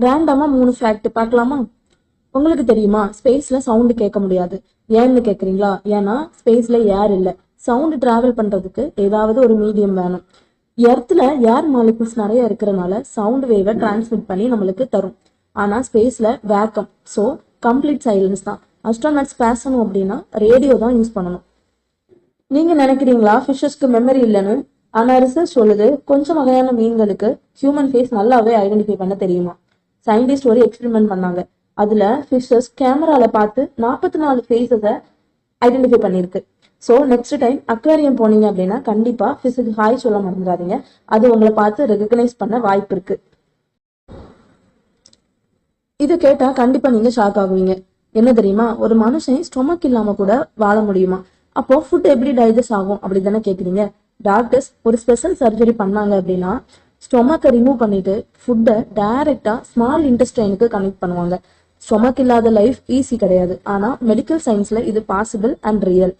ரேண்டமா 3 ஃபேக்ட் பார்க்கலாமா? உங்களுக்கு தெரியுமா ஸ்பேஸ்ல சவுண்ட் கேட்க முடியாது. ஏன்னு கேக்குறீங்களா? ஏன்னா ஸ்பேஸ்ல ஏர் இல்ல. சவுண்ட் டிராவல் பண்றதுக்கு ஏதாவது ஒரு மீடியம் வேணும். எர்த்ல ஏர் மாலிகுல்ஸ் நிறைய இருக்கிறனால சவுண்ட் வேவை டிரான்ஸ்மிட் பண்ணி நம்மளுக்கு தரும். ஆனா ஸ்பேஸ்ல வேக்கம், ஸோ கம்ப்ளீட் சைலன்ஸ் தான். அஸ்ட்ரோநாட்ஸ் பேசணும் அப்படின்னா ரேடியோ தான் யூஸ் பண்ணணும். நீங்க நினைக்கிறீங்களா ஃபிஷஸ்க்கு மெமரி இல்லைன்னு? ஆனா ரிசர்ச் சொல்லுது கொஞ்சம் வகையான மீன்களுக்கு ஹியூமன் ஃபேஸ் நல்லாவே ஐடென்டிஃபை பண்ண தெரியுமா. சயின்டிஸ்ட் ஒரு எக்ஸ்பெரிமெண்ட் பண்ணாங்க. அதுல ஃபிஷஸ் கேமரால பார்த்து 44 ஃபேஸஸை ஐடென்டிஃபை பண்ணிருக்கு. ஸோ நெக்ஸ்ட் டைம் அக்வாரியம் போனீங்க அப்படின்னா கண்டிப்பா ஃபிஷுக்கு ஹாய் சொல்ல மறந்துடாதீங்க. அது உங்களை பார்த்து ரெகக்னைஸ் பண்ண வாய்ப்பு இருக்கு. இது கேட்டா கண்டிப்பா நீங்க ஷாக் ஆகுவீங்க. என்ன தெரியுமா? ஒரு மனுஷன் ஸ்டொமக் இல்லாம கூட வாழ முடியுமா? அப்போ ஃபுட் எப்படி டைஜஸ்ட் ஆகும் அப்படி தானே கேக்குறீங்க. டாக்டர்ஸ் ஒரு ஸ்பெஷல் சர்ஜரி பண்ணாங்க அப்படின்னா ஸ்டொமக்கை ரிமூவ் பண்ணிட்டு ஃபுட்டை டைரக்டா ஸ்மால் இன்டெஸ்டைனுக்கு கனெக்ட் பண்ணுவாங்க. ஸ்டொமக் இல்லாத லைஃப் ஈஸி கிடையாது. ஆனா மெடிக்கல் சயின்ஸ்ல இது பாசிபிள் அண்ட் ரியல்.